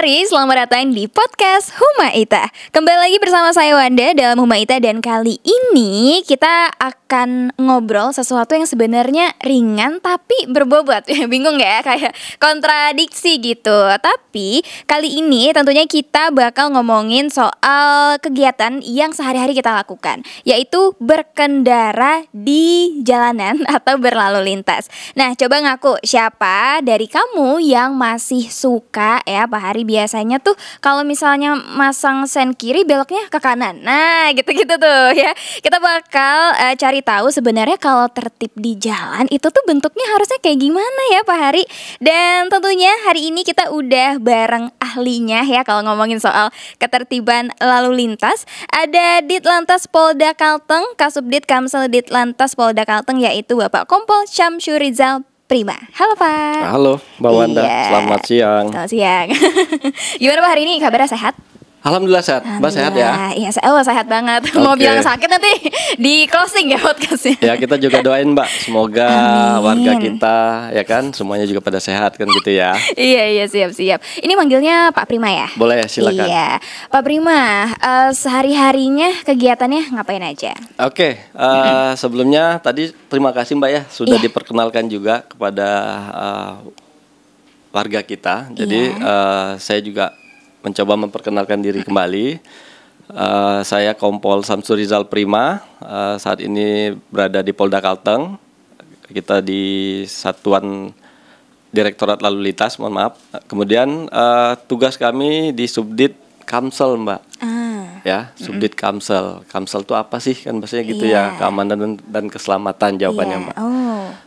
Hari, selamat datang di podcast Humaita. Kembali lagi bersama saya Wanda dalam Humaita. Dan kali ini kita akan ngobrol sesuatu yang sebenarnya ringan tapi berbobot. Bingung gak ya? Kayak kontradiksi gitu. Tapi kali ini tentunya kita bakal ngomongin soal kegiatan yang sehari-hari kita lakukan, yaitu berkendara di jalanan atau berlalu lintas. Nah, coba ngaku siapa dari kamu yang masih suka ya Pak Hari biasanya tuh kalau misalnya masang sen kiri beloknya ke kanan. Nah gitu-gitu tuh ya. Kita bakal cari tahu sebenarnya kalau tertib di jalan itu tuh bentuknya harusnya kayak gimana ya Pak Hari. Dan tentunya hari ini kita udah bareng ahlinya ya kalau ngomongin soal ketertiban lalu lintas. Ada Ditlantas Polda Kalteng, Kasubdit Kamsel Ditlantas Polda Kalteng, yaitu Bapak Kompol Syamsurizal Prima. Halo Pak. Halo Mbak Wanda, selamat siang. Selamat siang. Gimana Pak hari ini, kabarnya sehat? Alhamdulillah sehat, Mbak sehat ya? Iya, sehat banget. Mau bilang sakit nanti di closing ya podcastnya. Ya kita juga doain Mbak, semoga Amin. warga kita ya kan semuanya juga pada sehat kan gitu ya. Iya siap. Ini manggilnya Pak Prima ya? Boleh silakan. Iya, Pak Prima, sehari-harinya kegiatannya ngapain aja? Oke, sebelumnya tadi terima kasih Mbak ya sudah diperkenalkan juga kepada warga kita. Jadi saya juga mencoba memperkenalkan diri kembali. Saya Kompol Syamsurizal Prima. Saat ini berada di Polda Kalteng. Kita di Satuan Direktorat Lalu Lintas, mohon maaf. Kemudian tugas kami di Subdit Kamsel, Mbak. Ya, Subdit Kamsel. Kamsel itu apa sih? Kan bahasanya gitu ya, keamanan dan keselamatan jawabannya, Mbak.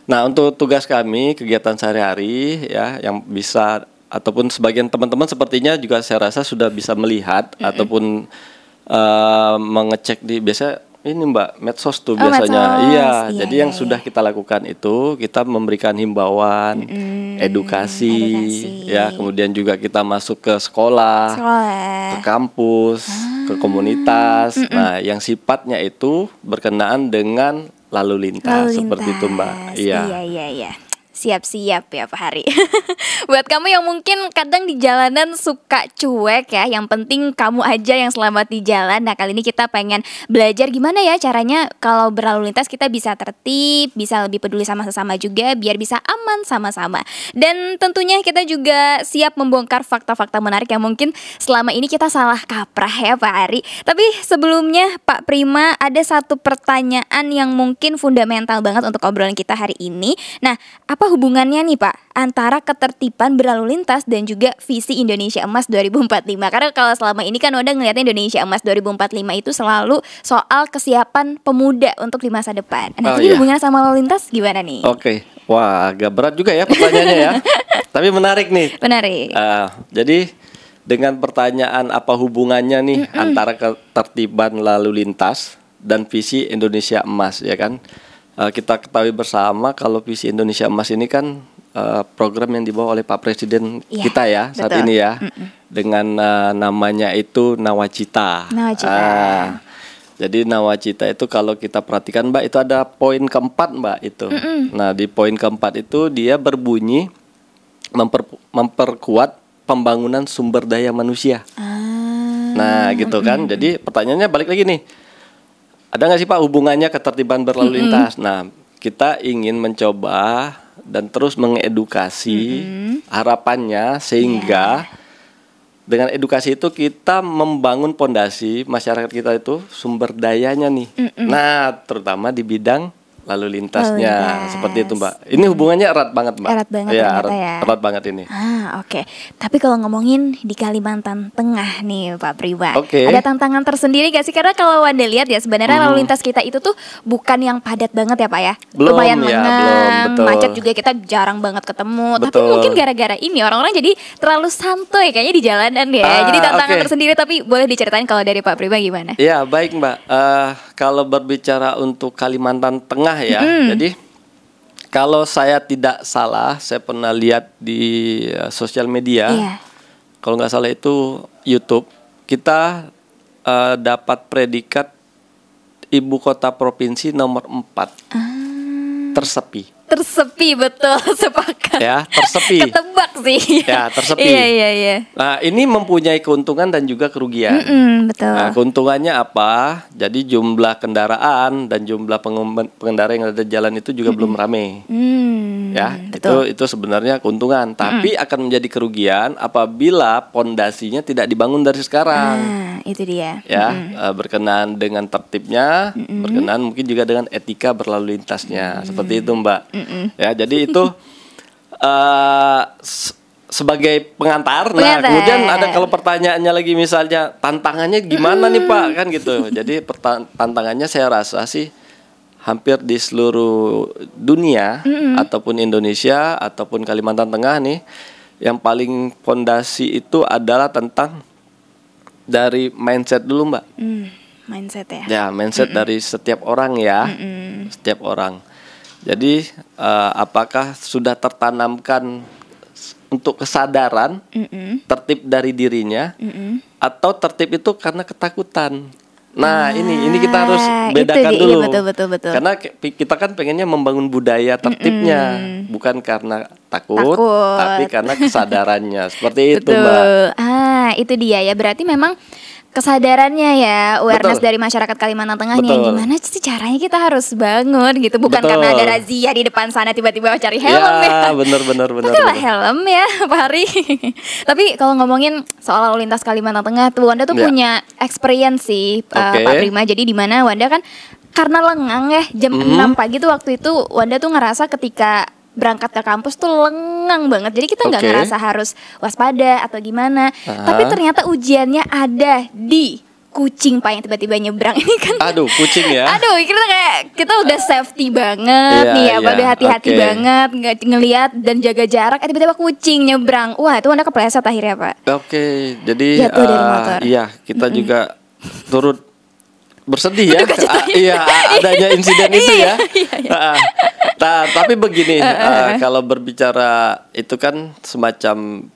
Nah, untuk tugas kami, kegiatan sehari-hari ya yang bisa ataupun sebagian teman-teman sepertinya juga saya rasa sudah bisa melihat ataupun mengecek di biasa ini Mbak medsos tuh biasanya. Iya, jadi yang sudah kita lakukan itu kita memberikan himbauan, edukasi ya, kemudian juga kita masuk ke sekolah, ke kampus, ke komunitas. Nah, yang sifatnya itu berkenaan dengan lalu lintas seperti itu Mbak. Iya. Siap-siap ya Pak Hari. Buat kamu yang mungkin kadang di jalanan suka cuek ya, yang penting kamu aja yang selamat di jalan. Nah kali ini kita pengen belajar gimana ya caranya kalau berlalu lintas kita bisa tertib, bisa lebih peduli sama sesama juga, biar bisa aman sama-sama. Dan tentunya kita juga siap membongkar fakta-fakta menarik yang mungkin selama ini kita salah kaprah ya Pak Hari. Tapi sebelumnya Pak Prima, ada satu pertanyaan yang mungkin fundamental banget untuk obrolan kita hari ini. Nah, apa hubungannya nih Pak antara ketertiban berlalu lintas dan juga visi Indonesia Emas 2045? Karena kalau selama ini kan udah ngeliatnya Indonesia Emas 2045 itu selalu soal kesiapan pemuda untuk di masa depan. Nah, jadi hubungannya sama lalu lintas gimana nih? Oke, wah agak berat juga ya pertanyaannya ya. Tapi menarik nih. Menarik. Jadi dengan pertanyaan apa hubungannya nih antara ketertiban lalu lintas dan visi Indonesia Emas ya kan? Kita ketahui bersama kalau visi Indonesia Emas ini kan program yang dibawa oleh Pak Presiden kita ya saat ini ya, dengan namanya itu Nawacita. Jadi Nawacita itu kalau kita perhatikan Mbak, itu ada poin keempat Mbak itu. Nah di poin keempat itu dia berbunyi memperkuat pembangunan sumber daya manusia. Nah gitu kan. Jadi pertanyaannya balik lagi nih, ada nggak sih Pak hubungannya ketertiban berlalu lintas? Nah, kita ingin mencoba dan terus mengedukasi harapannya sehingga dengan edukasi itu kita membangun pondasi masyarakat kita itu sumber dayanya nih. Nah, terutama di bidang lalu lintasnya seperti itu Mbak. Ini hubungannya erat banget Mbak. Erat banget ya, ya. erat banget ini. Oke. Tapi kalau ngomongin di Kalimantan Tengah nih Pak Prima, ada tantangan tersendiri gak sih? Karena kalau Wanda lihat ya sebenarnya lalu lintas kita itu tuh bukan yang padat banget ya Pak ya. Lumayan lengang, macet juga kita jarang banget ketemu. Tapi mungkin gara-gara ini orang-orang jadi terlalu santuy kayaknya di jalanan ya. Jadi tantangan tersendiri, tapi boleh diceritain kalau dari Pak Prima gimana? Ya baik Mbak. Kalau berbicara untuk Kalimantan Tengah ya, jadi kalau saya tidak salah, saya pernah lihat di sosial media, kalau nggak salah itu YouTube, kita dapat predikat ibu kota provinsi nomor 4 tersepi. Tersepi, betul, sepakat. Ya, tersepi. Ketebak sih. Ya, tersepi. Iya. Nah, ini mempunyai keuntungan dan juga kerugian. Betul. Nah, keuntungannya apa? Jadi jumlah kendaraan dan jumlah pengendara yang ada di jalan itu juga belum ramai. Ya, betul. itu sebenarnya keuntungan. Tapi akan menjadi kerugian apabila pondasinya tidak dibangun dari sekarang. Nah, itu dia. Ya, berkenaan dengan tertibnya, berkenaan mungkin juga dengan etika berlalu lintasnya, seperti itu, Mbak. Ya, jadi itu sebagai pengantar. Nah, kemudian ada kalau pertanyaannya lagi misalnya tantangannya gimana nih Pak, kan gitu. Jadi tantangannya saya rasa sih hampir di seluruh dunia ataupun Indonesia ataupun Kalimantan Tengah nih, yang paling fondasi itu adalah tentang dari mindset dulu, Mbak. Mindset ya. Ya, mindset dari setiap orang ya. Setiap orang. Jadi apakah sudah tertanamkan untuk kesadaran tertib dari dirinya, atau tertib itu karena ketakutan? Nah, ini kita harus bedakan dulu. Betul. Karena kita kan pengennya membangun budaya tertibnya, bukan karena takut, tapi karena kesadarannya. Seperti itu, Mbak. Itu dia ya. Berarti memang kesadarannya ya, awareness dari masyarakat Kalimantan Tengah nih, gimana sih caranya kita harus bangun gitu, bukan karena ada razia di depan sana tiba-tiba cari helm ya. Bener. Pakailah helm ya Pak Hari. Tapi kalau ngomongin soal lalu lintas Kalimantan Tengah tuh, Wanda tuh punya experience sih, Pak Prima. Jadi di mana Wanda kan karena lengang ya, jam 6 pagi tuh waktu itu Wanda tuh ngerasa ketika berangkat ke kampus tuh lengang banget. Jadi kita nggak ngerasa harus waspada atau gimana. Tapi ternyata ujiannya ada di kucing Pak yang tiba-tiba nyebrang ini kan. Aduh, kucing ya. Aduh, kita udah safety banget nih ya, udah hati-hati banget ngelihat dan jaga jarak. Tiba-tiba kucing nyebrang. Wah, itu Anda kepleset akhirnya Pak. Jadi jatuh dari motor. Iya, kita juga turut bersedih ya. Iya, adanya insiden itu ya. Tapi begini, kalau berbicara itu kan semacam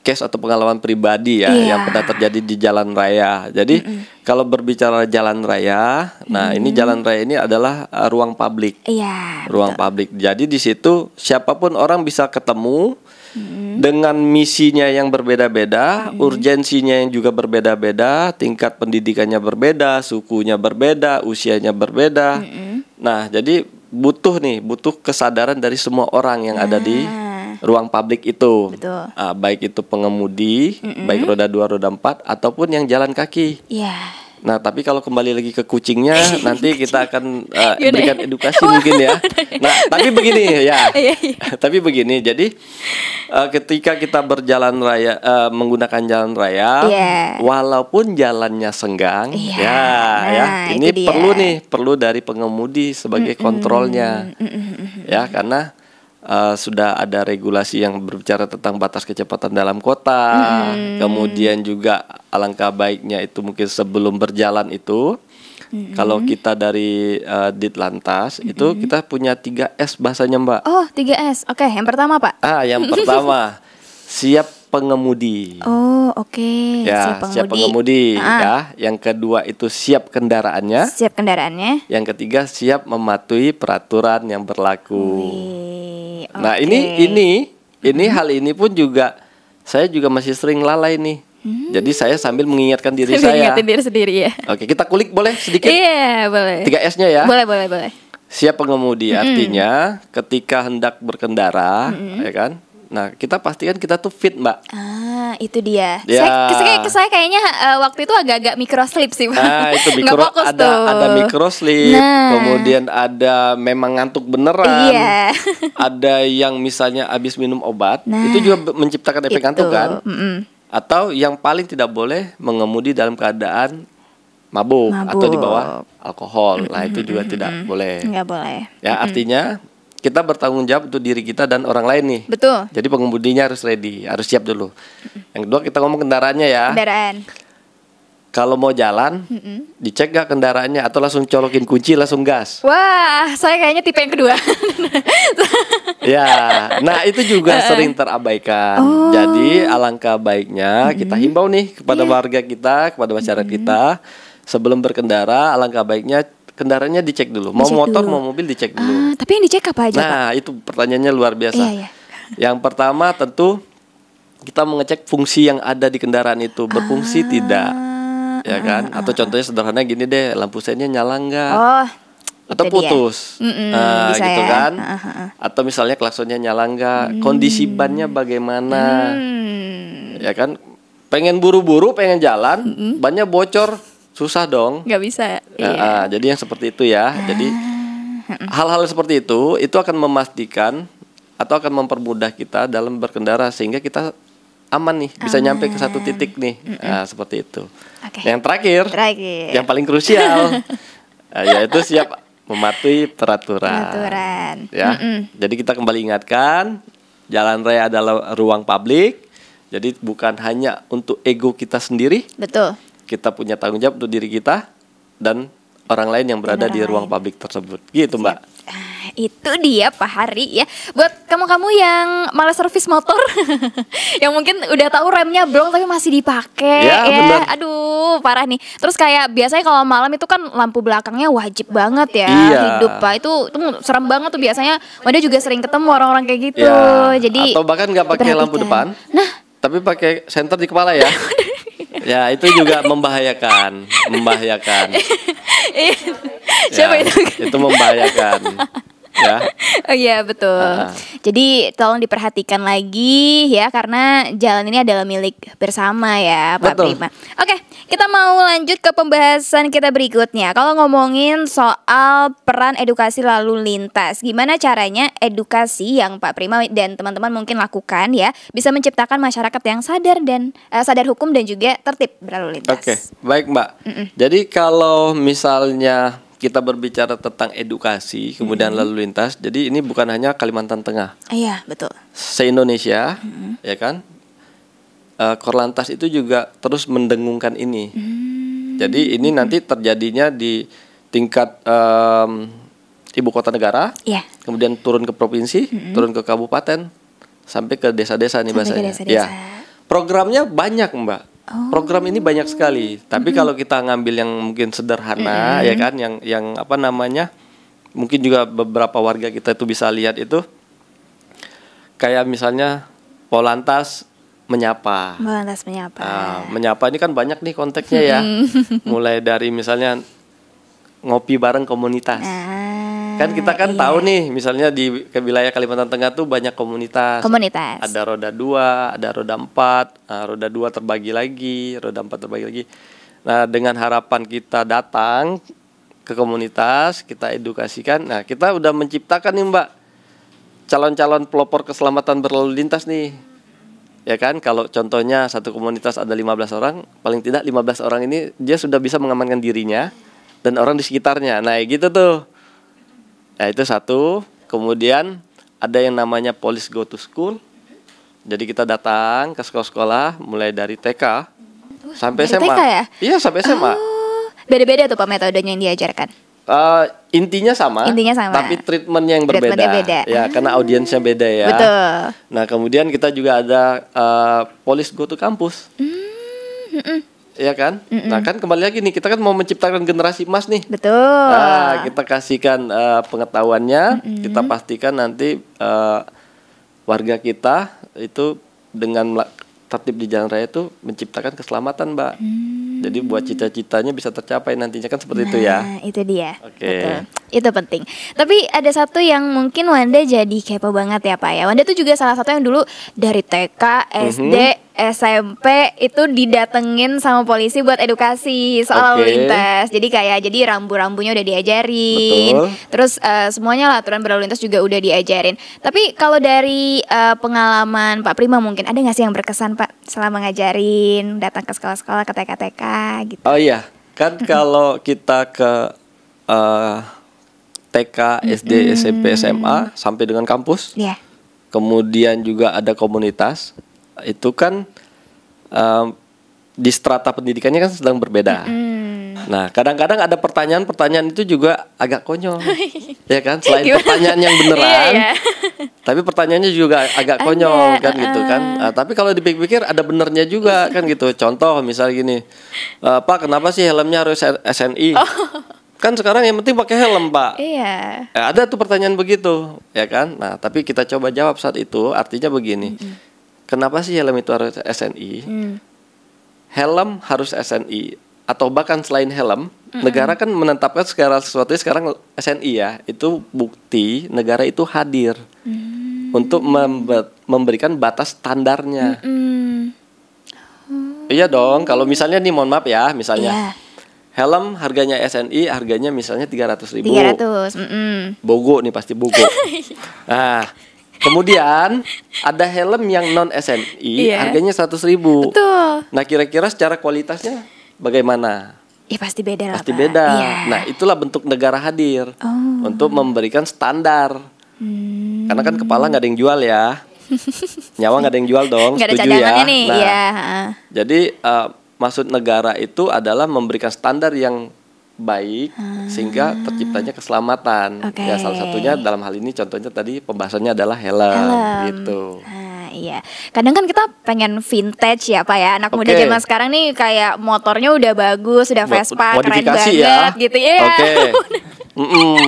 case atau pengalaman pribadi ya, yang pernah terjadi di jalan raya. Jadi kalau berbicara jalan raya, nah ini jalan raya ini adalah ruang publik. Ruang publik. Jadi di situ siapapun orang bisa ketemu dengan misinya yang berbeda-beda, urgensinya yang juga berbeda-beda, tingkat pendidikannya berbeda, sukunya berbeda, usianya berbeda. Nah, jadi butuh kesadaran dari semua orang yang ada di ruang publik itu. Baik itu pengemudi, baik roda 2, roda 4 ataupun yang jalan kaki. Nah, tapi kalau kembali lagi ke kucingnya, nanti kita akan berikan edukasi mungkin ya. Nah, tapi begini ya. Tapi begini, jadi ketika kita berjalan raya, menggunakan jalan raya, walaupun jalannya senggang, ini perlu dari pengemudi sebagai kontrolnya, ya, karena sudah ada regulasi yang berbicara tentang batas kecepatan dalam kota. Kemudian juga alangkah baiknya itu mungkin sebelum berjalan itu, kalau kita dari Ditlantas itu kita punya 3S bahasanya, Mbak. Oh, 3S. Oke, yang pertama Pak. Yang pertama siap pengemudi. Siap pengemudi ya. Yang kedua itu siap kendaraannya. Yang ketiga siap mematuhi peraturan yang berlaku. Nah, ini hal ini pun juga saya juga masih sering lalai nih. Jadi saya sambil mengingatkan diri saya. Mengingatkan diri sendiri ya. Oke, kita kulik boleh sedikit? Iya, boleh. 3S-nya ya. Boleh. Siap pengemudi artinya ketika hendak berkendara, ya kan? Nah, kita pastikan kita tuh fit, Mbak. Itu dia. Ya. Saya kayaknya waktu itu agak-agak microslip sih, Pak. Itu ada microslip, kemudian ada memang ngantuk beneran. Ada yang misalnya habis minum obat, itu juga menciptakan efek ngantuk kan? Atau yang paling tidak boleh mengemudi dalam keadaan mabuk atau di bawah alkohol. Nah, itu juga tidak boleh. Nggak boleh. Ya, artinya kita bertanggung jawab untuk diri kita dan orang lain nih. Betul. Jadi pengemudinya harus ready, harus siap dulu. Yang kedua kita ngomong kendaraannya ya. Kalau mau jalan, dicek gak kendaraannya atau langsung colokin kunci langsung gas. Wah, saya kayaknya tipe yang kedua. Ya, nah itu juga sering terabaikan. Jadi alangkah baiknya kita himbau nih kepada warga kita, kepada masyarakat kita, sebelum berkendara alangkah baiknya kendaraannya dicek dulu. Mau Dicek motor, dulu. mau mobil dicek dulu. Tapi yang dicek apa aja, Pak? Nah, itu pertanyaannya luar biasa. Iya, iya. Yang pertama tentu kita mengecek fungsi yang ada di kendaraan itu berfungsi tidak, ya kan? Atau contohnya sederhana gini deh, lampu sennya nyala nggak? Oh, Atau itu dia. putus, nah, bisa gitu ya. kan? Atau misalnya klaksonnya nyala nggak? Kondisi bannya bagaimana? Ya kan? Pengen buru-buru, pengen jalan, bannya bocor, susah dong. Nggak bisa. Jadi yang seperti itu ya. Jadi hal-hal seperti itu akan memastikan atau akan mempermudah kita dalam berkendara sehingga kita aman nih, bisa nyampe ke satu titik nih. Nah, seperti itu. Oke. Yang terakhir, yang paling krusial, yaitu siap mematuhi peraturan. Ya. Jadi kita kembali ingatkan, jalan raya adalah ruang publik. Jadi bukan hanya untuk ego kita sendiri. Betul. Kita punya tanggung jawab untuk diri kita dan orang lain yang berada di ruang publik tersebut. Gitu, Mbak. Itu dia Pak Hari ya. Buat kamu-kamu yang malas servis motor yang mungkin udah tahu remnya blong tapi masih dipakai ya. Bener. Aduh, parah nih. Terus kayak biasanya kalau malam itu kan lampu belakangnya wajib banget ya hidup, Pak. Itu serem banget tuh biasanya. Wanda juga sering ketemu orang-orang kayak gitu. Jadi atau bahkan nggak pakai lampu depan. Nah, tapi pakai senter di kepala ya. Ya, itu juga membahayakan. Siapa itu? Itu membahayakan. Ya. Oh iya betul. Jadi tolong diperhatikan lagi ya karena jalan ini adalah milik bersama ya Pak Prima. Oke, kita mau lanjut ke pembahasan kita berikutnya. Kalau ngomongin soal peran edukasi lalu lintas, gimana caranya edukasi yang Pak Prima dan teman-teman mungkin lakukan ya bisa menciptakan masyarakat yang sadar dan sadar hukum dan juga tertib berlalu lintas. Oke, baik Mbak. Jadi kalau misalnya kita berbicara tentang edukasi kemudian lalu lintas, jadi ini bukan hanya Kalimantan Tengah. Iya, betul. Se-Indonesia, ya kan? Korlantas itu juga terus mendengungkan ini. Jadi ini nanti terjadinya di tingkat ibu kota negara, kemudian turun ke provinsi, turun ke kabupaten, sampai ke desa-desa nih bahasanya. Ya, programnya banyak Mbak. Program ini banyak sekali. Tapi kalau kita ngambil yang mungkin sederhana, ya kan, yang apa namanya, mungkin juga beberapa warga kita itu bisa lihat itu, kayak misalnya Polantas menyapa. Menyapa ini kan banyak nih konteksnya ya. Mulai dari misalnya ngopi bareng komunitas. Kan kita kan tahu nih, misalnya di wilayah Kalimantan Tengah tuh banyak komunitas. Ada roda 2, ada roda 4, roda 2 terbagi lagi, roda 4 terbagi lagi. Nah, dengan harapan kita datang ke komunitas, kita edukasikan. Nah, kita udah menciptakan nih Mbak, calon-calon pelopor keselamatan berlalu lintas nih. Ya kan, kalau contohnya satu komunitas ada 15 orang, paling tidak 15 orang ini dia sudah bisa mengamankan dirinya dan orang di sekitarnya. Nah, gitu tuh. Nah, itu satu. Kemudian ada yang namanya Police Go to School. Jadi kita datang ke sekolah-sekolah mulai dari TK sampai SMA. TK ya? Iya, sampai SMA. Beda-beda tuh Pak metodenya yang diajarkan. Intinya sama, tapi treatmentnya yang berbeda. Ya, karena audiensnya beda ya. Betul. Nah, kemudian kita juga ada Police Go to Campus. Ya kan? Nah, kan kembali lagi nih, kita kan mau menciptakan generasi emas nih. Betul. Nah, kita kasihkan pengetahuannya, kita pastikan nanti warga kita itu dengan tertib di jalan raya itu menciptakan keselamatan, Mbak. Jadi buat cita-citanya bisa tercapai nantinya, kan seperti itu ya. Nah, itu dia. Oke. Betul. Itu penting. Tapi ada satu yang mungkin Wanda jadi kepo banget ya Pak ya. Wanda tuh juga salah satu yang dulu dari TK, SD, SMP itu didatengin sama polisi buat edukasi soal lalu lintas. Jadi kayak rambu-rambunya udah diajarin. Betul. Terus semuanya lah aturan berlalu lintas juga udah diajarin. Tapi kalau dari pengalaman Pak Prima mungkin ada nggak sih yang berkesan Pak selama ngajarin, datang ke sekolah-sekolah, ke TK-TK gitu? Oh iya, kan kalau kita ke TK, SD, SMP, SMA sampai dengan kampus. Kemudian juga ada komunitas. Itu kan di strata pendidikannya kan sedang berbeda. Nah, kadang-kadang ada pertanyaan itu juga agak konyol. Ya kan, selain pertanyaan yang beneran, tapi pertanyaannya juga agak konyol kan gitu kan. Tapi kalau dipikir-pikir ada benernya juga kan gitu. Contoh misalnya gini, Pak, kenapa sih helmnya harus SNI? Kan sekarang yang penting pakai helm, Pak. Iya. Ada tuh pertanyaan begitu, ya kan? Nah, tapi kita coba jawab saat itu, artinya begini. Kenapa sih helm itu harus SNI? Helm harus SNI atau bahkan selain helm, negara kan menetapkan segala sesuatu sekarang SNI ya. Itu bukti negara itu hadir untuk memberikan batas standarnya. Iya dong, kalau misalnya nih mohon maaf ya, misalnya helm harganya SNI, harganya misalnya 300.000. 300. Bogo nih pasti Bogo. Nah, kemudian ada helm yang non SNI, harganya 100.000. Betul. Nah, kira-kira secara kualitasnya bagaimana? Ya pasti beda lah. Pasti Pak. beda. Iya. Nah, itulah bentuk negara hadir untuk memberikan standar. Karena kan kepala nggak ada yang jual ya, nyawa nggak ada yang jual dong. Nggak ada Setuju cadangannya ya? nih. Nah, Iya. jadi maksud negara itu adalah memberikan standar yang baik sehingga terciptanya keselamatan. Oke. Ya salah satunya dalam hal ini contohnya tadi pembahasannya adalah helm. Gitu. Iya, kadang kan kita pengen vintage ya Pak ya. Anak muda zaman sekarang nih kayak motornya udah bagus, udah Vespa, keren banget ya. gitu ya. Oke.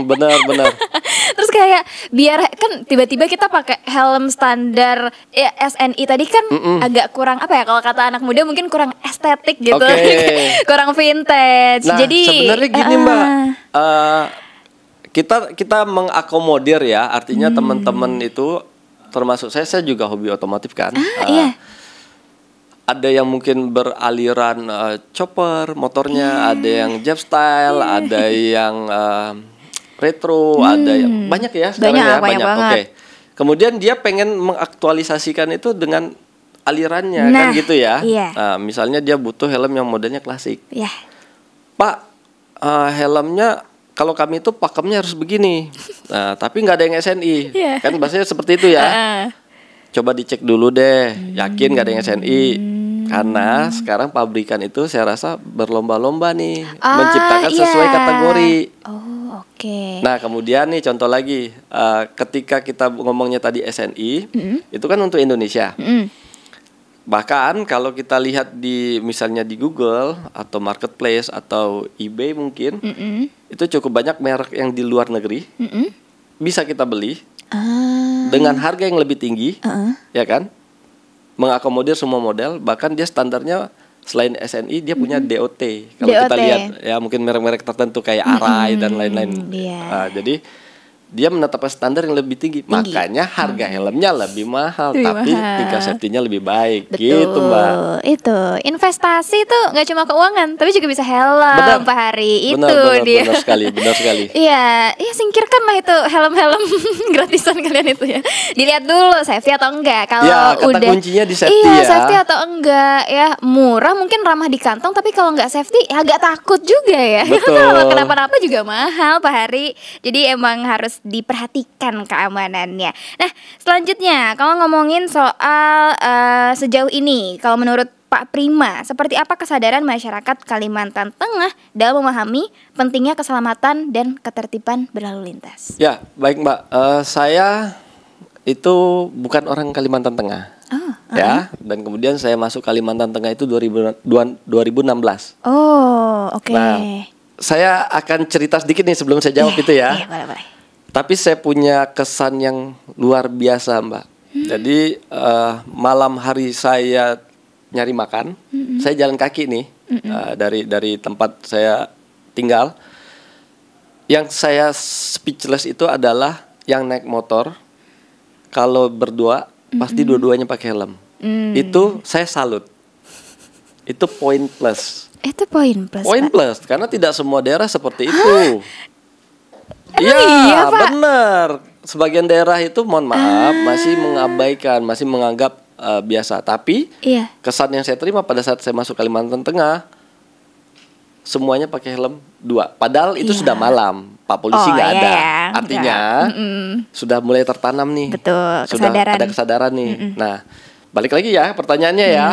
Benar. Terus kayak biar kan tiba-tiba kita pakai helm standar ya, SNI tadi kan agak kurang apa ya, kalau kata anak muda mungkin kurang estetik gitu. Kurang vintage. Nah, jadi sebenarnya gini Mbak, kita mengakomodir ya, artinya teman-teman itu termasuk saya juga hobi otomotif kan. Iya. Ada yang mungkin beraliran chopper motornya, ada yang Jap style, ada yang retro, ada yang banyak ya sekarang banyak. Oke. Kemudian dia pengen mengaktualisasikan itu dengan alirannya kan gitu ya. Iya. Nah, misalnya dia butuh helm yang modelnya klasik. Iya. Pak, helmnya kalau kami itu pakemnya harus begini. Nah, tapi nggak ada yang SNI. Kan bahasanya seperti itu ya. Coba dicek dulu deh, yakin nggak ada yang SNI. Karena sekarang pabrikan itu saya rasa berlomba-lomba nih menciptakan sesuai kategori. Oh, oke. Nah, kemudian nih contoh lagi, ketika kita ngomongnya tadi SNI, itu kan untuk Indonesia. Bahkan kalau kita lihat di misalnya di Google atau Marketplace atau eBay mungkin, itu cukup banyak merek yang di luar negeri bisa kita beli dengan harga yang lebih tinggi, ya kan? Mengakomodir semua model, bahkan dia standarnya selain SNI dia punya DOT. Kalau kita lihat ya mungkin merek-merek tertentu kayak Arai dan lain-lain. Jadi dia menetapkan standar yang lebih tinggi. Makanya harga helmnya lebih mahal, tapi tingkat safety-nya lebih baik. Betul. Gitu Mbak. Itu investasi itu nggak cuma keuangan, tapi juga bisa helm Pak Hari. Dia. Benar sekali. Iya, singkirkanlah itu helm-helm gratisan kalian itu ya. Dilihat dulu safety atau enggak. Kalau kata udah kuncinya di safety ya. safety atau enggak ya. Murah mungkin ramah di kantong, tapi kalau nggak safety ya agak takut juga ya. Betul. Kalau kenapa-napa juga mahal Pak Hari. Jadi emang harus diperhatikan keamanannya. Nah, selanjutnya kalau ngomongin soal sejauh ini, kalau menurut Pak Prima, seperti apa kesadaran masyarakat Kalimantan Tengah dalam memahami pentingnya keselamatan dan ketertiban berlalu lintas? Ya, baik Mbak. Saya itu bukan orang Kalimantan Tengah. Ya, dan kemudian saya masuk Kalimantan Tengah itu 2016. Oh, oke. Nah, saya akan cerita sedikit nih sebelum saya jawab itu ya. Iya, boleh. Tapi saya punya kesan yang luar biasa Mbak. Jadi malam hari saya nyari makan, saya jalan kaki nih dari tempat saya tinggal. Yang saya speechless itu adalah yang naik motor. Kalau berdua pasti dua-duanya pakai helm. Itu saya salut. Itu poin plus. Itu poin plus. Poin plus karena tidak semua daerah seperti itu. Iya, Pak? Benar. Sebagian daerah itu mohon maaf masih mengabaikan, masih menganggap biasa. Tapi kesan yang saya terima pada saat saya masuk Kalimantan Tengah, semuanya pakai helm 2. Padahal itu sudah malam, Pak Polisi nggak ada. Artinya sudah mulai tertanam nih. Betul. Sudah ada kesadaran nih. Nah, balik lagi ya pertanyaannya ya.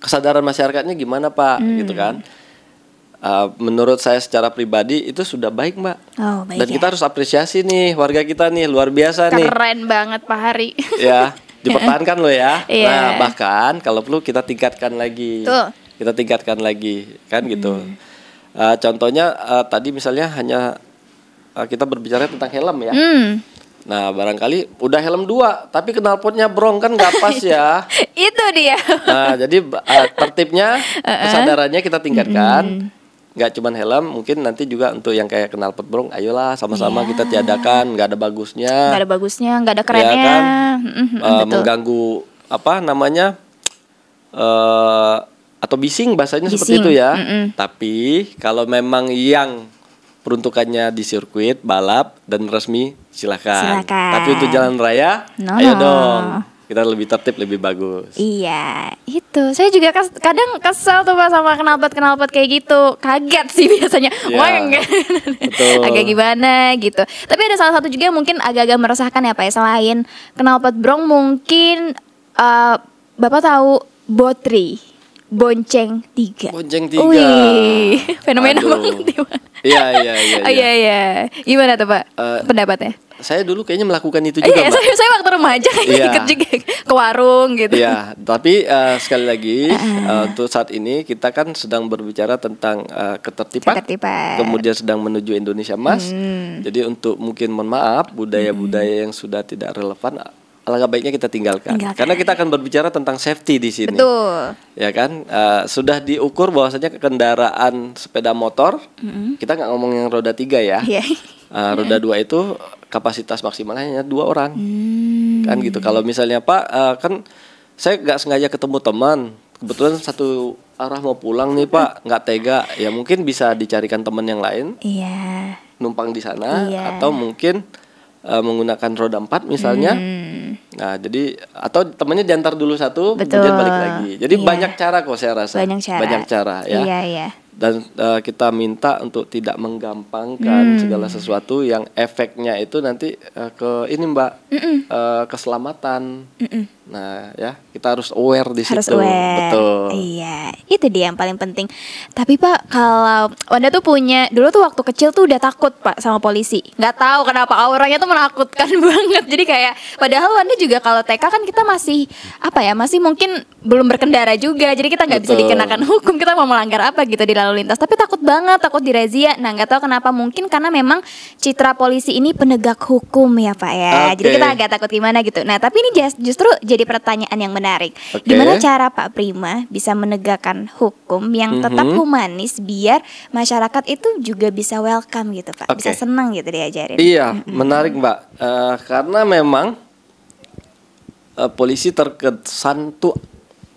Kesadaran masyarakatnya gimana Pak? Gitu kan? Menurut saya secara pribadi itu sudah baik Mbak. Baik. Dan kita harus apresiasi nih warga kita nih, luar biasa nih. Keren banget Pak Hari. Ya, dipertahankan loh ya. Iya. Nah, bahkan kalau perlu kita tingkatkan lagi. Tuh. Kita tingkatkan lagi, kan gitu. Contohnya tadi misalnya hanya kita berbicara tentang helm ya. Nah barangkali udah helm 2 tapi knalpotnya brong kan nggak pas ya. Itu dia. Nah jadi tertibnya kesadarannya kita tingkatkan. Nggak cuman helm, mungkin nanti juga untuk yang kayak knalpot brong, ayolah sama-sama kita tiadakan. Nggak ada bagusnya. Nggak ada bagusnya, nggak ada kerennya. Ya kan? Mengganggu apa namanya atau bising bahasanya seperti itu ya. Tapi kalau memang yang peruntukannya di sirkuit balap dan resmi silakan. Tapi untuk jalan raya, ayo dong kita lebih tertib, lebih bagus. Iya, itu. Saya juga kadang kesel tuh Pak sama knalpot kayak gitu. Kaget sih biasanya. Betul. Agak gimana gitu. Tapi ada salah satu juga yang mungkin agak-agak meresahkan ya Pak ya. Selain knalpot brong mungkin Bapak tahu Botri, bonceng 3. Bonceng 3. Wih, fenomena banget ya Pak. Iya. Gimana tuh Pak pendapatnya? Saya dulu kayaknya melakukan itu juga, Mbak. Saya waktu remaja ikut juga ke warung gitu. Iya, tapi sekali lagi untuk saat ini kita kan sedang berbicara tentang ketertiban. Kemudian sedang menuju Indonesia Emas. Jadi untuk mungkin mohon maaf budaya-budaya yang sudah tidak relevan, alangkah baiknya kita tinggalkan. Karena kita akan berbicara tentang safety di sini. Betul. Ya kan, sudah diukur bahwasanya kendaraan sepeda motor, kita nggak ngomong yang roda 3 ya. Roda 2 itu kapasitas maksimalnya hanya 2 orang. Kan gitu. Kalau misalnya Pak, kan saya nggak sengaja ketemu teman, kebetulan satu arah mau pulang nih Pak, nggak tega, ya mungkin bisa dicarikan teman yang lain, numpang di sana, atau mungkin menggunakan roda 4 misalnya. Nah jadi atau temannya diantar dulu satu, kemudian balik lagi. Jadi banyak cara kok saya rasa. Banyak cara ya. Dan kita minta untuk tidak menggampangkan segala sesuatu yang efeknya itu nanti ke ini Mbak, keselamatan. Nah ya kita harus aware di situ. Betul. Iya, itu dia yang paling penting. Tapi Pak, kalau Wanda tuh punya dulu tuh waktu kecil tuh udah takut Pak sama polisi. Nggak tahu kenapa auranya tuh menakutkan banget. Jadi kayak padahal Wanda juga kalau TK kan kita masih masih mungkin belum berkendara juga. Jadi kita nggak bisa dikenakan hukum. Kita mau melanggar apa gitu di lalu lintas. Tapi takut banget, takut dirazia. Nah nggak tahu kenapa, mungkin karena memang citra polisi ini penegak hukum ya Pak ya. Jadi kita agak takut gimana gitu. Nah tapi ini justru jadi pertanyaan yang menarik. Gimana cara Pak Prima bisa menegakkan hukum yang tetap humanis biar masyarakat itu juga bisa welcome gitu Pak, bisa senang gitu diajarin. Iya, menarik Mbak. Karena memang polisi terkesan tuh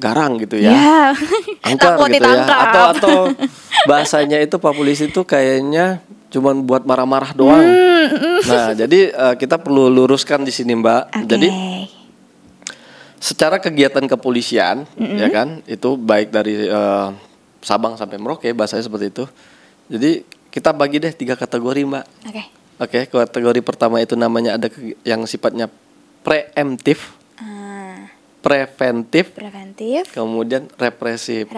garang gitu ya. Angker gitu ya. Atau bahasanya itu Pak polisi itu kayaknya cuman buat marah-marah doang. Nah, jadi kita perlu luruskan di sini Mbak. Jadi secara kegiatan kepolisian, ya kan, itu baik dari Sabang sampai Merauke, bahasanya seperti itu. Jadi kita bagi deh 3 kategori Mbak. Kategori pertama itu namanya ada yang sifatnya preemptif, preventif, kemudian represif.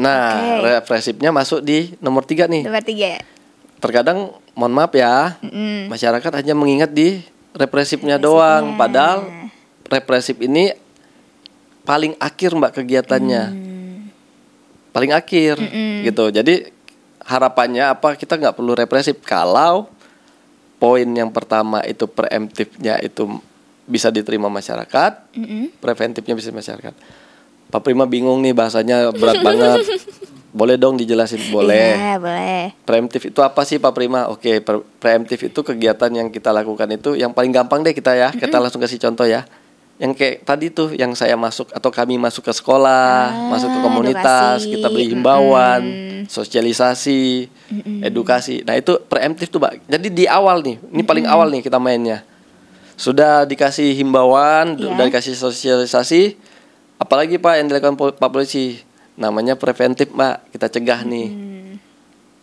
Nah, represifnya masuk di nomor 3 nih. Nomor 3. Terkadang, mohon maaf ya, masyarakat hanya mengingat di represifnya doang, padahal represif ini paling akhir Mbak kegiatannya, paling akhir gitu. Jadi harapannya apa, kita nggak perlu represif kalau poin yang pertama itu preemptifnya itu bisa diterima masyarakat, preventifnya bisa masyarakat. Pak Prima bingung nih bahasanya berat banget. Boleh dong dijelasin? Boleh. Iya, boleh. Preemptif itu apa sih Pak Prima? Oke, preemptif itu kegiatan yang kita lakukan itu yang paling gampang deh kita ya. Kita langsung kasih contoh ya. Yang kayak tadi tuh yang saya masuk atau kami masuk ke sekolah, masuk ke komunitas, edukasi. Kita beri himbauan, sosialisasi, edukasi. Nah itu preemptif tuh Pak. Jadi di awal nih, ini paling awal nih kita mainnya. Sudah dikasih himbauan, sudah dikasih sosialisasi. Apalagi Pak yang dilakukan Pak Polisi? Namanya preventif Mbak, kita cegah nih.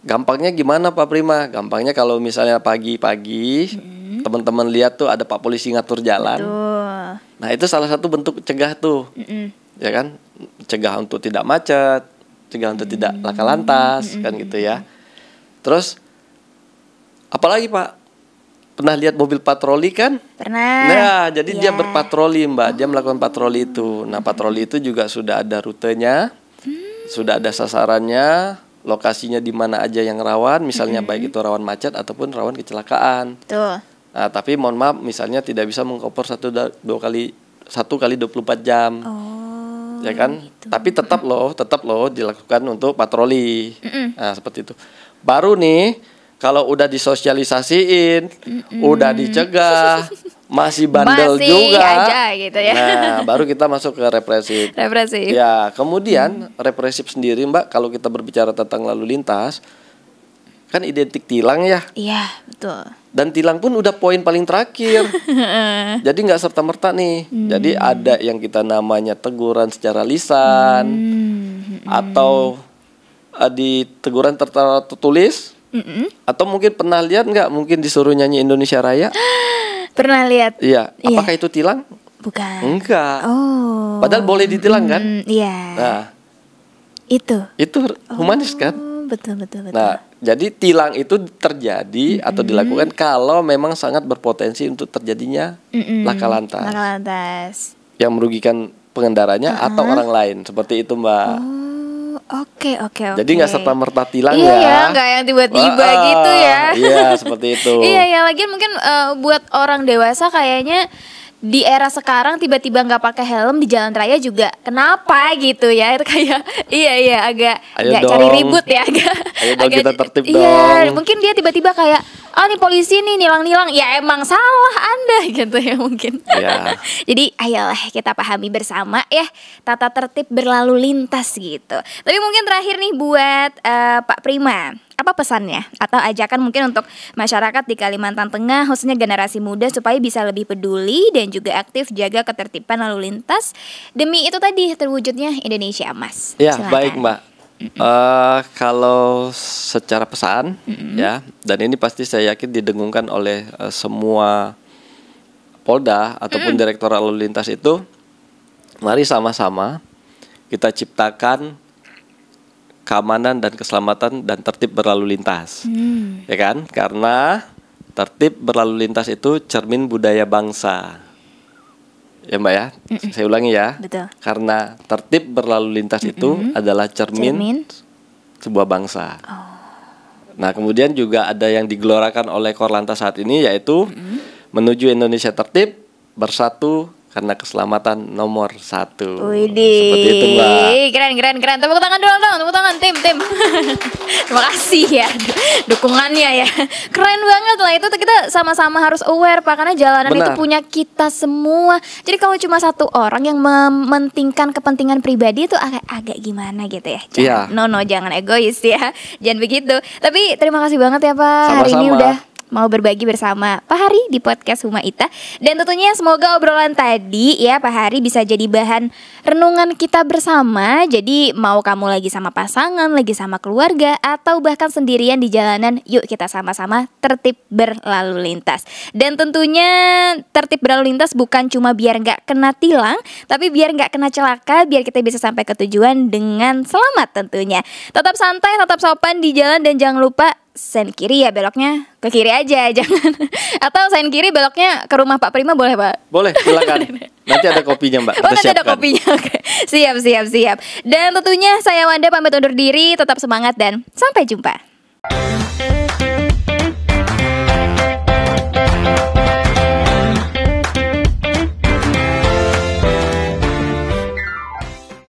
Gampangnya gimana Pak Prima? Gampangnya kalau misalnya pagi-pagi teman-teman lihat tuh ada Pak Polisi ngatur jalan. Nah itu salah satu bentuk cegah tuh, ya kan? Cegah untuk tidak macet, cegah untuk tidak laka lantas, kan gitu ya. Terus apalagi Pak? Pernah lihat mobil patroli kan? Pernah. Nah jadi dia berpatroli Mbak, dia melakukan patroli itu. Nah patroli itu juga sudah ada rutenya, sudah ada sasarannya, lokasinya di mana aja yang rawan, misalnya baik itu rawan macet ataupun rawan kecelakaan. Betul. Nah, tapi mohon maaf, misalnya tidak bisa mengcover 1 kali 24 jam. Ya kan? Gitu. Tapi tetap loh dilakukan untuk patroli. Nah, seperti itu. Baru nih kalau udah disosialisasiin, udah dicegah, masih bandel Masih juga. aja gitu ya. Nah, baru kita masuk ke represif. Represif. Ya, kemudian represif sendiri, Mbak, kalau kita berbicara tentang lalu lintas, kan identik tilang ya. Iya, betul. Dan tilang pun udah poin paling terakhir. Jadi nggak serta-merta nih. Jadi ada yang kita namanya teguran secara lisan, atau di teguran tertulis, atau mungkin pernah lihat nggak? Mungkin disuruh nyanyi Indonesia Raya. Pernah lihat? Iya. Apakah itu tilang? Bukan. Enggak. Oh. Padahal boleh ditilang kan? Iya. Nah, Itu humanis kan? Betul. Nah, jadi tilang itu terjadi atau dilakukan kalau memang sangat berpotensi untuk terjadinya laka lantas. Laka lantas. Yang merugikan pengendaranya atau orang lain, seperti itu, Mbak. Oh, oke. Jadi nggak serta merta tilang iya, ya. Iya, nggak yang tiba-tiba gitu ya. Iya, seperti itu. Iya, lagi mungkin buat orang dewasa kayaknya di era sekarang tiba-tiba nggak pakai helm di jalan raya juga kenapa gitu ya, itu kayak agak cari ribut ya, Ayo dong, kita tertib iya, dong. mungkin dia tiba-tiba kayak nih polisi nih nilang-nilang, ya emang salah Anda gitu ya mungkin. Ya. Jadi ayolah kita pahami bersama ya tata tertib berlalu lintas gitu. Tapi mungkin terakhir nih buat Pak Prima, apa pesannya atau ajakan mungkin untuk masyarakat di Kalimantan Tengah, khususnya generasi muda, supaya bisa lebih peduli dan juga aktif jaga ketertiban lalu lintas demi itu tadi terwujudnya Indonesia Emas. Ya, Silakan. baik, Mbak. Kalau secara pesan ya, dan ini pasti saya yakin didengungkan oleh semua Polda ataupun Direktorat Lalu Lintas itu, mari sama-sama kita ciptakan keamanan dan keselamatan dan tertib berlalu lintas. Ya kan? Karena tertib berlalu lintas itu cermin budaya bangsa. Ya, Mbak ya. Saya ulangi ya. Betul. Karena tertib berlalu lintas itu adalah cermin sebuah bangsa. Nah, kemudian juga ada yang digelorakan oleh Korlantas saat ini, yaitu menuju Indonesia tertib, bersatu karena keselamatan nomor 1. Widih, seperti itu, Mbak. keren. Tepuk tangan dulu dong, tepuk tangan tim. Terima kasih ya dukungannya ya. Keren banget lah, itu kita sama-sama harus aware Pak, karena jalanan itu punya kita semua. Jadi kalau cuma satu orang yang mementingkan kepentingan pribadi itu agak gimana gitu ya. Jangan egois ya. Jangan begitu. Tapi terima kasih banget ya Pak. Sama-sama. Hari ini udah mau berbagi bersama Pak Hari di podcast Humaita. Dan tentunya semoga obrolan tadi ya Pak Hari bisa jadi bahan renungan kita bersama. Jadi mau kamu lagi sama pasangan, lagi sama keluarga, atau bahkan sendirian di jalanan, yuk kita sama-sama tertib berlalu lintas. Dan tentunya tertib berlalu lintas bukan cuma biar gak kena tilang, tapi biar gak kena celaka, biar kita bisa sampai ke tujuan dengan selamat tentunya. Tetap santai, tetap sopan di jalan, dan jangan lupa sen kiri ya, beloknya ke kiri aja, jangan. Atau sen kiri beloknya ke rumah Pak Prima, boleh Pak? Boleh, silakan. Nanti ada kopinya, Mbak. Nanti ada kopinya. Oke. Siap. Dan tentunya saya Wanda pamit undur diri, tetap semangat dan sampai jumpa.